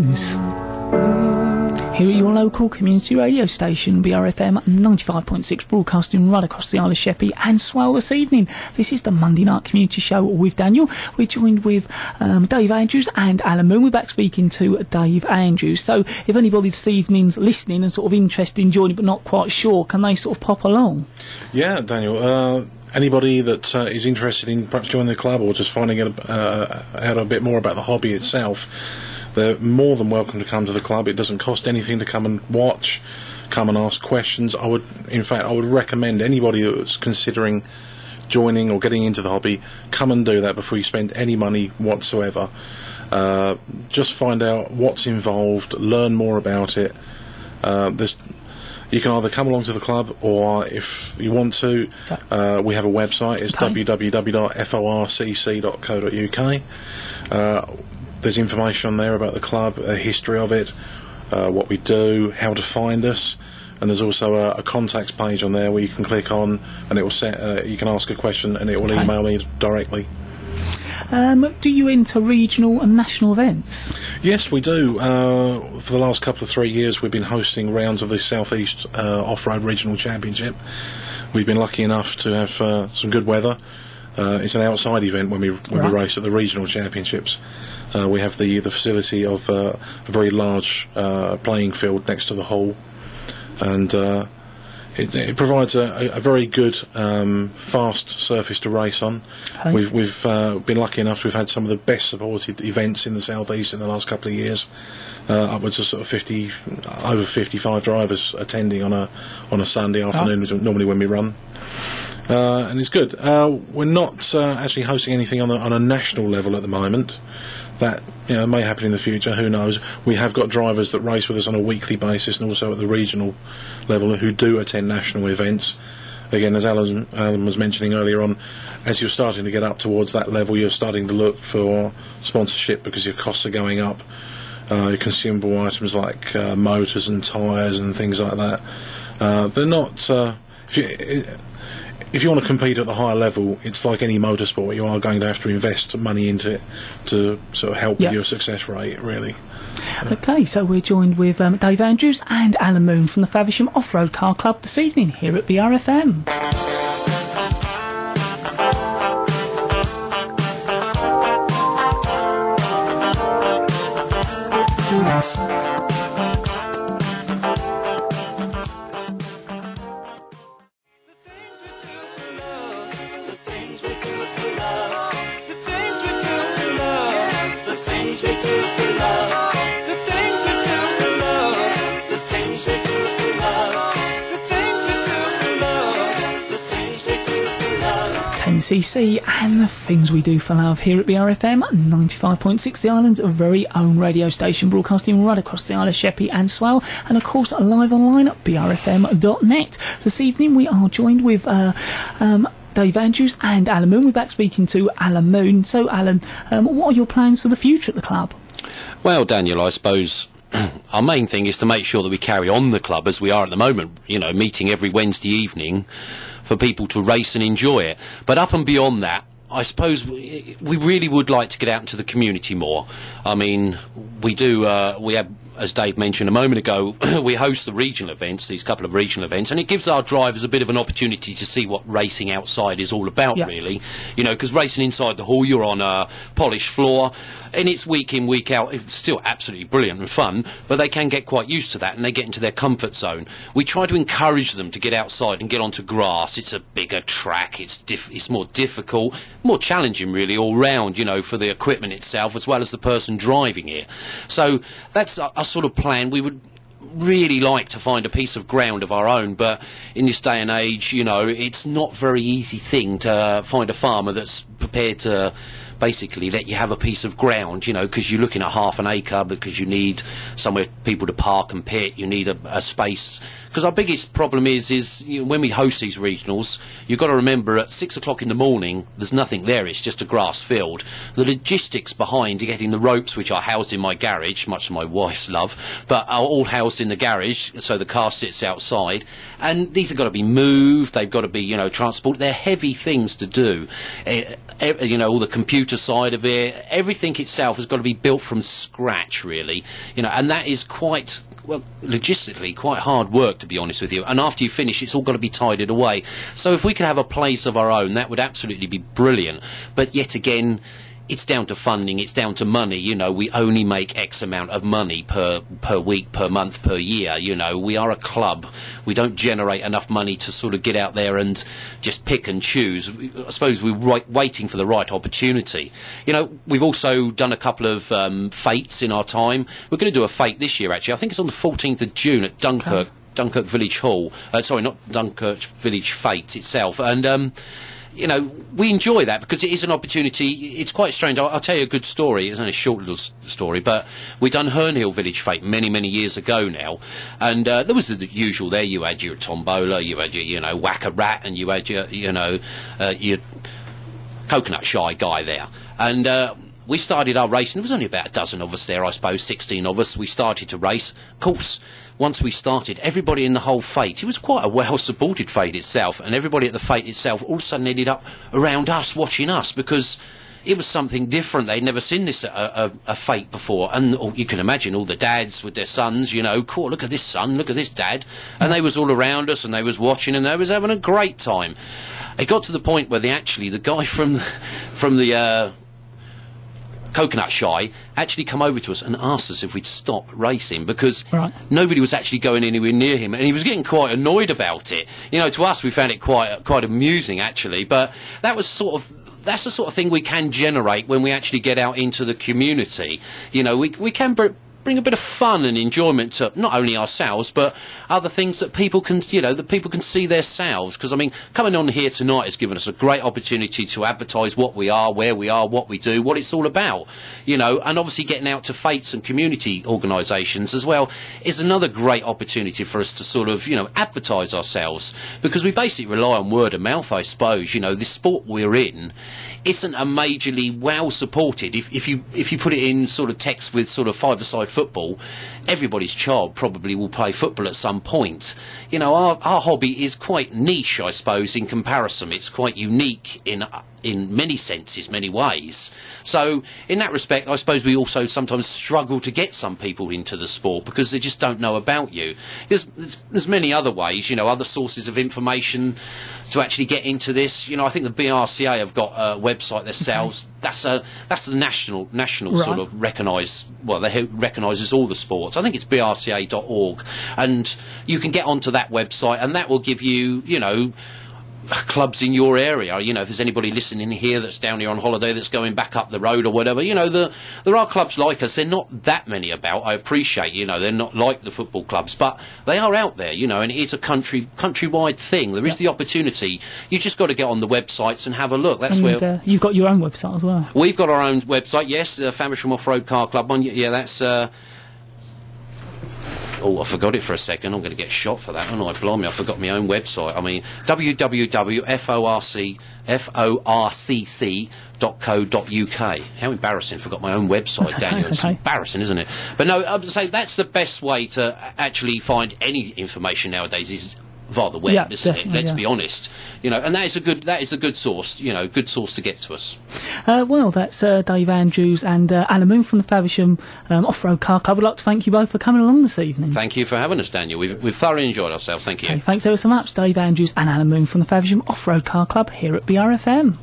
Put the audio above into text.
news. Here at your local community radio station, BRFM 95.6, broadcasting right across the Isle of Sheppey and Swale this evening. This is the Monday Night Community Show with Daniel. We're joined with Dave Andrews and Alan Moon. We're back speaking to Dave Andrews. So if anybody this evening's listening and sort of interested in joining but not quite sure, can they sort of pop along? Yeah, Daniel. Anybody that is interested in perhaps joining the club or just finding out a bit more about the hobby itself, they're more than welcome to come to the club. It doesn't cost anything to come and watch, come and ask questions. I would recommend anybody that's considering joining or getting into the hobby, come and do that before you spend any money whatsoever. Just find out what's involved, learn more about it. You can either come along to the club, or if you want to, we have a website. It's www.forcc.co.uk. There's information on there about the club, a history of it, what we do, how to find us, and there's also a contacts page on there where you can click on, and it will you can ask a question, and it will email me directly. Do you enter regional and national events? Yes, we do. For the last couple of 3 years, we've been hosting rounds of the South East Off-Road Regional Championship. We've been lucky enough to have some good weather. It's an outside event when we race at the regional championships. We have the facility of a very large playing field next to the hall, and it provides a very good fast surface to race on. Okay. We've been lucky enough. We've had some of the best supported events in the South East in the last couple of years. Upwards of sort of over 55 drivers attending on a Sunday afternoon, normally when we run. And it's good. We're not actually hosting anything on a national level at the moment. That may happen in the future, who knows. We have got drivers that race with us on a weekly basis and also at the regional level who do attend national events. Again, as Alan was mentioning earlier on, as you're starting to get up towards that level, you're starting to look for sponsorship because your costs are going up. Your consumable items like motors and tyres and things like that. They're not... If you want to compete at the higher level, it's like any motorsport. You are going to have to invest money into it to sort of help with your success rate, really. Okay, so we're joined with Dave Andrews and Alan Moon from the Faversham Off-Road Car Club this evening here at BRFM. CC and the things we do for love here at BRFM 95.6, the island's very own radio station, broadcasting right across the Isle of Sheppey and Swale, and of course live online at brfm.net. This evening we are joined with Dave Andrews and Alan Moon. We're back speaking to Alan Moon. So Alan, what are your plans for the future at the club? Well, Daniel, I suppose our main thing is to make sure that we carry on the club as we are at the moment, meeting every Wednesday evening for people to race and enjoy it. But up and beyond that, I suppose we really would like to get out into the community more. I mean, we have, as Dave mentioned a moment ago, we host the regional events, these couple of regional events, and it gives our drivers a bit of an opportunity to see what racing outside is all about, really. Because racing inside the hall, you're on a polished floor, and it's week in, week out. It's still absolutely brilliant and fun, but they can get quite used to that, and they get into their comfort zone. We try to encourage them to get outside and get onto grass. It's a bigger track. It's more difficult, more challenging, really, all round, for the equipment itself as well as the person driving it. So that's a sort of plan. We would really like to find a piece of ground of our own, but in this day and age, it's not a very easy thing to find a farmer that's prepared to basically let you have a piece of ground, because you're looking at half an acre, because you need somewhere people to park and pit, you need a space. Because our biggest problem is when we host these regionals, you've got to remember at 6 o'clock in the morning, there's nothing there, it's just a grass field. The logistics behind getting the ropes, which are housed in my garage, much to my wife's love, but are all housed in the garage, so the car sits outside, and these have got to be moved, they've got to be, transported. They're heavy things to do. All the computer motor side of it, everything itself has got to be built from scratch, really. You know, and that is quite, well, logistically quite hard work, to be honest with you. And after you finish, it's all got to be tidied away. So if we could have a place of our own, that would absolutely be brilliant. But yet again, it's down to funding, it's down to money. You know, we only make X amount of money per week, per month, per year. You know, we are a club. We don't generate enough money to sort of get out there and just pick and choose. I suppose we're waiting for the right opportunity. You know, we've also done a couple of fetes in our time. We're going to do a fete this year, actually. I think it's on the 14th of June at Dunkirk Village Hall. Sorry, not Dunkirk Village Fete itself. And you know, we enjoy that because it is an opportunity. It's quite strange. I'll tell you a good story. It's only a short little story, but we've done Hernhill Village Fete many years ago now, and there was the usual there. You had your tombola, you had your, you know, whack-a-rat, and you had your, you know, your coconut shy guy there. And we started our race, and there was only about a dozen of us there, I suppose, 16 of us. We started to race. Of course, once we started, everybody in the whole fete, it was quite a well-supported fete itself, and everybody at the fete itself all of a sudden ended up around us, watching us, because it was something different. They'd never seen this at a fete before. And you can imagine all the dads with their sons, you know, cool, look at this son, look at this dad. And they was all around us, and they was watching, and they was having a great time. It got to the point where the guy from the coconut shy actually come over to us and asked us if we'd stop racing, because nobody was actually going anywhere near him, and he was getting quite annoyed about it. You know, to us we found it quite amusing, actually, but that was that's the sort of thing we can generate when we actually get out into the community. You know, we can bring a bit of fun and enjoyment to not only ourselves but other things that people can, you know, that people can see themselves. Because I mean, coming on here tonight has given us a great opportunity to advertise what we are, where we are, what we do, what it's all about, you know. And obviously getting out to fetes and community organisations as well is another great opportunity for us to sort of, you know, advertise ourselves, because we basically rely on word of mouth, I suppose. You know, this sport we're in isn't a majorly well supported. If you put it in sort of text with sort of five-a-side football, everybody's child probably will play football at some point. You know, our hobby is quite niche, I suppose, in comparison. It's quite unique in many senses, many ways. So in that respect, I suppose we also sometimes struggle to get some people into the sport because they just don't know about you. There's many other ways, you know, other sources of information to actually get into this. You know, I think the BRCA have got a website themselves. Okay. That's the national sort of recognised. Well, they recognises all the sports. I think it's brca.org, and you can get onto that website, and that will give you, you know, clubs in your area. You know, if there's anybody listening here that's down here on holiday that's going back up the road or whatever, you know, there are clubs like us. They're not that many about, I appreciate, you know, they're not like the football clubs, but they are out there, you know, and it is a countrywide thing. There is the opportunity. You just got to get on the websites and have a look. That's where you've got your own website as well. We've got our own website, yes, Faversham Off-Road Car Club one. Yeah, that's oh, I forgot it for a second. I'm going to get shot for that. Oh, no, blimey, I forgot my own website. I mean, www.forcc.co.uk. How embarrassing, forgot my own website, Daniel. It's embarrassing, isn't it? But no, I would say that's the best way to actually find any information nowadays, is via the web, isn't it? Let's be honest. You know, and that is a good source, you know, good source to get to us. Well, that's Dave Andrews and Alan Moon from the Faversham Off-Road Car Club. I'd like to thank you both for coming along this evening. Thank you for having us, Daniel. We've thoroughly enjoyed ourselves. Thank you. Okay, thanks ever so much, Dave Andrews and Alan Moon from the Faversham Off-Road Car Club here at BRFM.